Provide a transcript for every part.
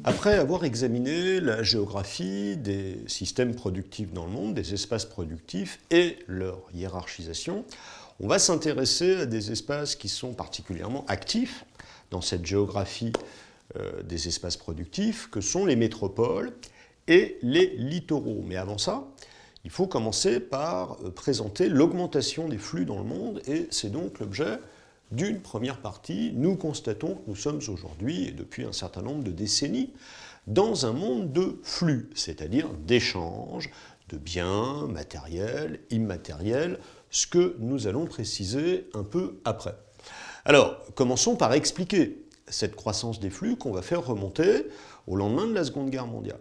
Après avoir examiné la géographie des systèmes productifs dans le monde, des espaces productifs et leur hiérarchisation, on va s'intéresser à des espaces qui sont particulièrement actifs dans cette géographie des espaces productifs, que sont les métropoles et les littoraux. Mais avant ça, il faut commencer par présenter l'augmentation des flux dans le monde, et c'est donc l'objet d'une première partie. Nous constatons que nous sommes aujourd'hui, et depuis un certain nombre de décennies, dans un monde de flux, c'est-à-dire d'échanges de biens matériels, immatériels, ce que nous allons préciser un peu après. Alors, commençons par expliquer cette croissance des flux qu'on va faire remonter au lendemain de la Seconde Guerre mondiale.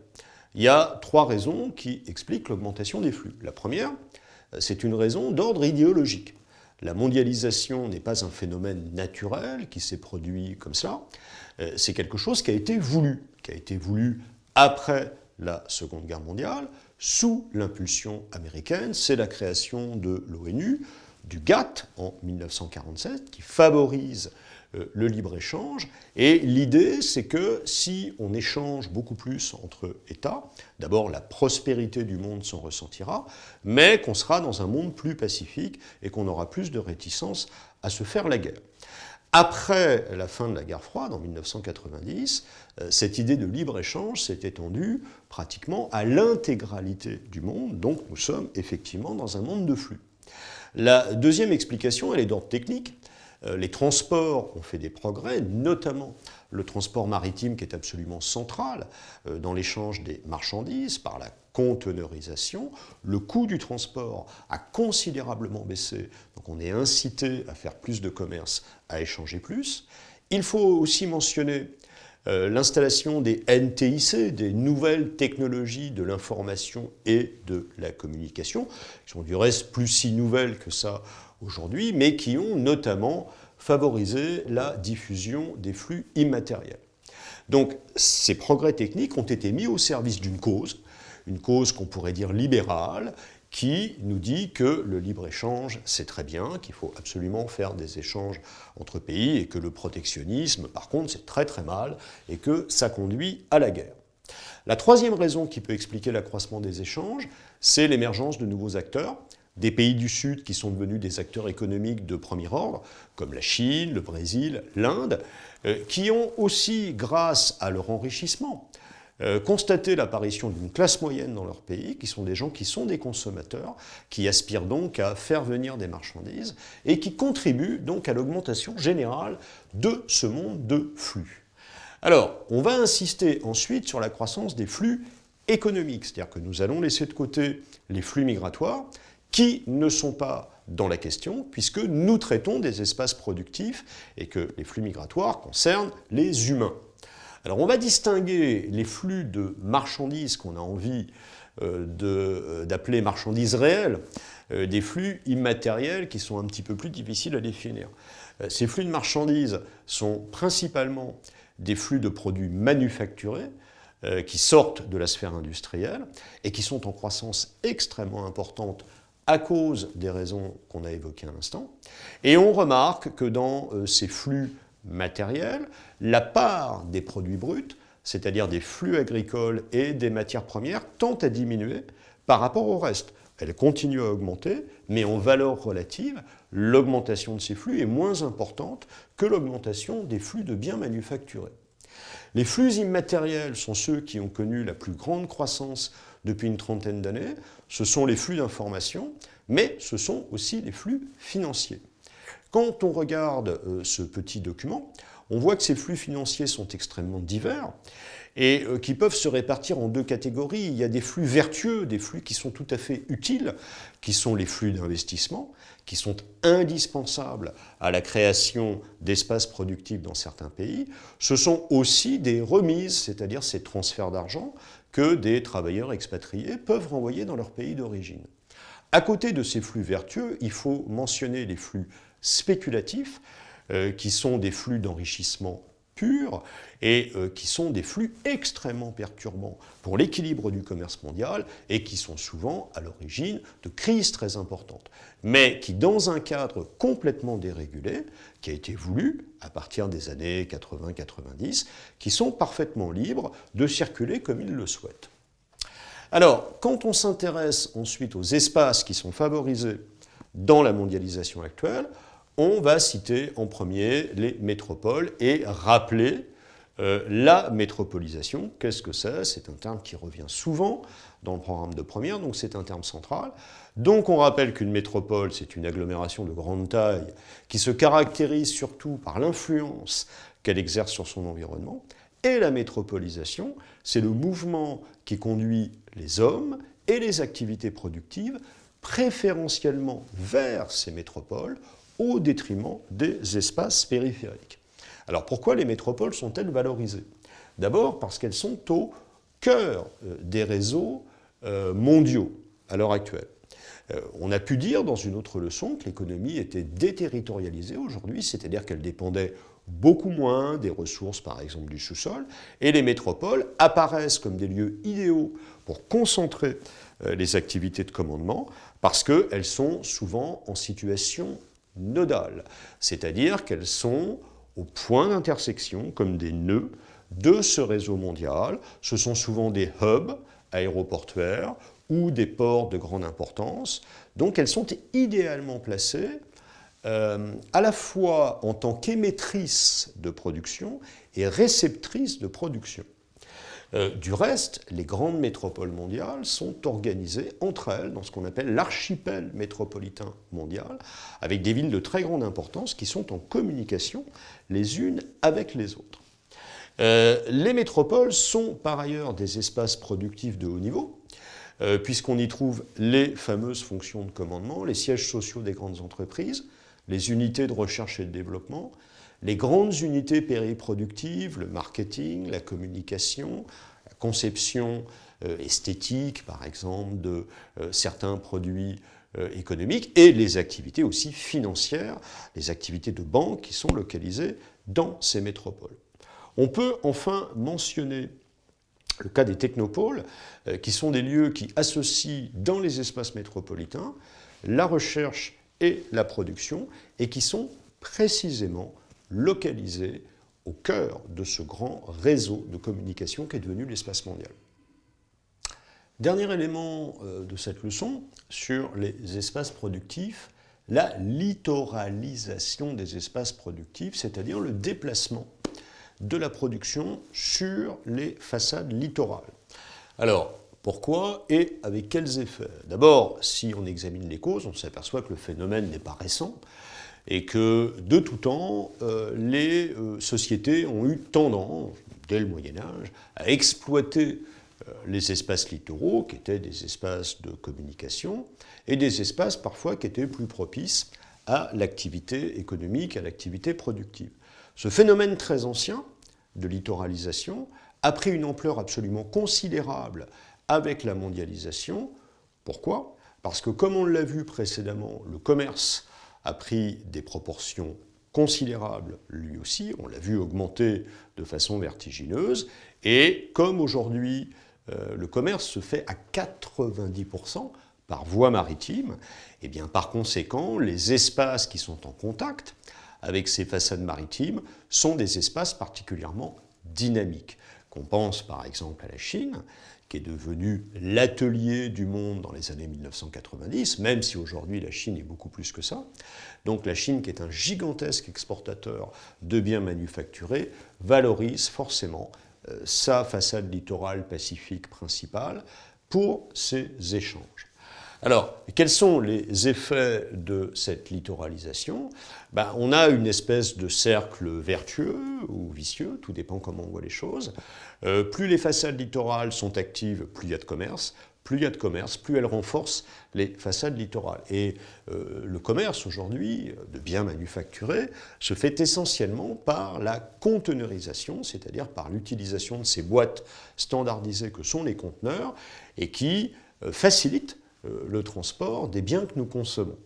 Il y a trois raisons qui expliquent l'augmentation des flux. La première, c'est une raison d'ordre idéologique. La mondialisation n'est pas un phénomène naturel qui s'est produit comme ça, c'est quelque chose qui a été voulu après la Seconde Guerre mondiale, sous l'impulsion américaine. C'est la création de l'ONU, du GATT en 1947, qui favorise le libre-échange. Et l'idée, c'est que si on échange beaucoup plus entre États, d'abord la prospérité du monde s'en ressentira, mais qu'on sera dans un monde plus pacifique et qu'on aura plus de réticence à se faire la guerre. Après la fin de la guerre froide, en 1990, cette idée de libre-échange s'est étendue pratiquement à l'intégralité du monde, donc nous sommes effectivement dans un monde de flux. La deuxième explication, elle est d'ordre technique. Les transports ont fait des progrès, notamment le transport maritime qui est absolument central dans l'échange des marchandises par la conteneurisation. Le coût du transport a considérablement baissé, donc on est incité à faire plus de commerce, à échanger plus. Il faut aussi mentionner l'installation des NTIC, des nouvelles technologies de l'information et de la communication, qui sont du reste plus si nouvelles que ça aujourd'hui, mais qui ont notamment favorisé la diffusion des flux immatériels. Donc ces progrès techniques ont été mis au service d'une cause, une cause qu'on pourrait dire libérale, qui nous dit que le libre-échange, c'est très bien, qu'il faut absolument faire des échanges entre pays, et que le protectionnisme, par contre, c'est très très mal, et que ça conduit à la guerre. La troisième raison qui peut expliquer l'accroissement des échanges, c'est l'émergence de nouveaux acteurs, des pays du Sud qui sont devenus des acteurs économiques de premier ordre, comme la Chine, le Brésil, l'Inde, qui ont aussi, grâce à leur enrichissement, constaté l'apparition d'une classe moyenne dans leur pays, qui sont des gens qui sont des consommateurs, qui aspirent donc à faire venir des marchandises, et qui contribuent donc à l'augmentation générale de ce monde de flux. Alors, on va insister ensuite sur la croissance des flux économiques, c'est-à-dire que nous allons laisser de côté les flux migratoires, qui ne sont pas dans la question, puisque nous traitons des espaces productifs et que les flux migratoires concernent les humains. Alors on va distinguer les flux de marchandises qu'on a envie d'appeler marchandises réelles, des flux immatériels qui sont un petit peu plus difficiles à définir. Ces flux de marchandises sont principalement des flux de produits manufacturés, qui sortent de la sphère industrielle et qui sont en croissance extrêmement importante à cause des raisons qu'on a évoquées à l'instant. Et on remarque que dans ces flux matériels, la part des produits bruts, c'est-à-dire des flux agricoles et des matières premières, tend à diminuer par rapport au reste. Elle continue à augmenter, mais en valeur relative, l'augmentation de ces flux est moins importante que l'augmentation des flux de biens manufacturés. Les flux immatériels sont ceux qui ont connu la plus grande croissance depuis une trentaine d'années. Ce sont les flux d'information, mais ce sont aussi les flux financiers. Quand on regarde ce petit document, on voit que ces flux financiers sont extrêmement divers et qui peuvent se répartir en deux catégories. Il y a des flux vertueux, des flux qui sont tout à fait utiles, qui sont les flux d'investissement, qui sont indispensables à la création d'espaces productifs dans certains pays. Ce sont aussi des remises, c'est-à-dire ces transferts d'argent que des travailleurs expatriés peuvent renvoyer dans leur pays d'origine. À côté de ces flux vertueux, il faut mentionner les flux spéculatifs, qui sont des flux d'enrichissement purs et qui sont des flux extrêmement perturbants pour l'équilibre du commerce mondial et qui sont souvent à l'origine de crises très importantes, mais qui, dans un cadre complètement dérégulé, qui a été voulu à partir des années 80-90, qui sont parfaitement libres de circuler comme ils le souhaitent. Alors, quand on s'intéresse ensuite aux espaces qui sont favorisés dans la mondialisation actuelle, on va citer en premier les métropoles et rappeler la métropolisation. Qu'est-ce que c'est? C'est un terme qui revient souvent dans le programme de première, donc c'est un terme central. Donc on rappelle qu'une métropole, c'est une agglomération de grande taille qui se caractérise surtout par l'influence qu'elle exerce sur son environnement. Et la métropolisation, c'est le mouvement qui conduit les hommes et les activités productives préférentiellement vers ces métropoles au détriment des espaces périphériques. Alors pourquoi les métropoles sont-elles valorisées? D'abord parce qu'elles sont au cœur des réseaux mondiaux à l'heure actuelle. On a pu dire dans une autre leçon que l'économie était déterritorialisée aujourd'hui, c'est-à-dire qu'elle dépendait beaucoup moins des ressources, par exemple du sous-sol, et les métropoles apparaissent comme des lieux idéaux pour concentrer les activités de commandement parce qu'elles sont souvent en situation nodale, c'est-à-dire qu'elles sont au point d'intersection, comme des nœuds de ce réseau mondial. Ce sont souvent des hubs aéroportuaires ou des ports de grande importance. Donc elles sont idéalement placées à la fois en tant qu'émettrices de production et réceptrices de production. Du reste, les grandes métropoles mondiales sont organisées entre elles dans ce qu'on appelle l'archipel métropolitain mondial, avec des villes de très grande importance qui sont en communication les unes avec les autres. Les métropoles sont par ailleurs des espaces productifs de haut niveau, puisqu'on y trouve les fameuses fonctions de commandement, les sièges sociaux des grandes entreprises, les unités de recherche et de développement, les grandes unités périproductives, le marketing, la communication, la conception esthétique, par exemple, de certains produits économiques, et les activités aussi financières, les activités de banque qui sont localisées dans ces métropoles. On peut enfin mentionner le cas des technopoles, qui sont des lieux qui associent dans les espaces métropolitains la recherche et la production, et qui sont précisément localisés au cœur de ce grand réseau de communication qu'est devenu l'espace mondial. Dernier élément de cette leçon sur les espaces productifs, la littoralisation des espaces productifs, c'est-à-dire le déplacement de la production sur les façades littorales. Alors, pourquoi et avec quels effets? D'abord, si on examine les causes, on s'aperçoit que le phénomène n'est pas récent et que, de tout temps, les sociétés ont eu tendance, dès le Moyen-Âge, à exploiter les espaces littoraux, qui étaient des espaces de communication, et des espaces parfois qui étaient plus propices à l'activité économique, à l'activité productive. Ce phénomène très ancien de littoralisation a pris une ampleur absolument considérable avec la mondialisation. Pourquoi? Parce que, comme on l'a vu précédemment, le commerce a pris des proportions considérables lui aussi, on l'a vu augmenter de façon vertigineuse, et comme aujourd'hui le commerce se fait à 90% par voie maritime, et bien par conséquent, les espaces qui sont en contact avec ces façades maritimes sont des espaces particulièrement dynamiques. Qu'on pense par exemple à la Chine, qui est devenue l'atelier du monde dans les années 1990, même si aujourd'hui la Chine est beaucoup plus que ça. Donc la Chine, qui est un gigantesque exportateur de biens manufacturés, valorise forcément sa façade littorale pacifique principale pour ces échanges. Alors, quels sont les effets de cette littoralisation? On a une espèce de cercle vertueux ou vicieux, tout dépend comment on voit les choses. Plus les façades littorales sont actives, plus il y a de commerce. Plus il y a de commerce, plus elles renforcent les façades littorales. Et le commerce aujourd'hui, de biens manufacturés, se fait essentiellement par la conteneurisation, c'est-à-dire par l'utilisation de ces boîtes standardisées que sont les conteneurs, et qui facilitent le transport des biens que nous consommons.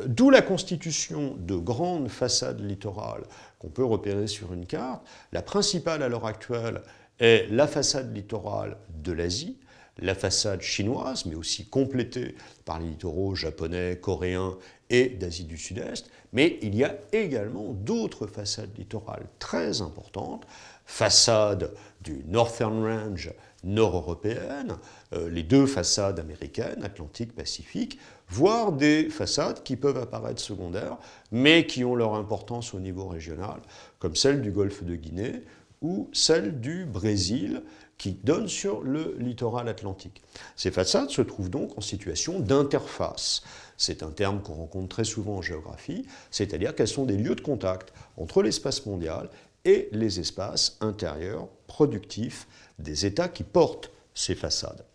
D'où la constitution de grandes façades littorales qu'on peut repérer sur une carte. La principale à l'heure actuelle est la façade littorale de l'Asie, la façade chinoise, mais aussi complétée par les littoraux japonais, coréens et d'Asie du Sud-Est. Mais il y a également d'autres façades littorales très importantes, façade du Northern Range nord-européenne, les deux façades américaines, Atlantique, Pacifique, voire des façades qui peuvent apparaître secondaires, mais qui ont leur importance au niveau régional, comme celle du golfe de Guinée ou celle du Brésil, qui donne sur le littoral atlantique. Ces façades se trouvent donc en situation d'interface. C'est un terme qu'on rencontre très souvent en géographie, c'est-à-dire qu'elles sont des lieux de contact entre l'espace mondial et les espaces intérieurs productifs des États qui portent ces façades.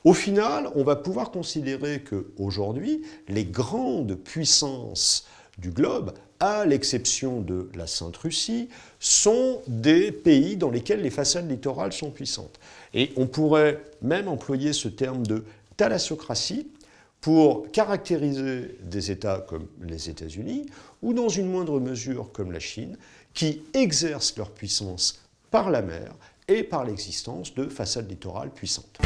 Au final, on va pouvoir considérer qu'aujourd'hui, les grandes puissances du globe, à l'exception de la Sainte-Russie, sont des pays dans lesquels les façades littorales sont puissantes. Et on pourrait même employer ce terme de thalassocratie pour caractériser des États comme les États-Unis, ou dans une moindre mesure comme la Chine, qui exercent leur puissance par la mer et par l'existence de façades littorales puissantes.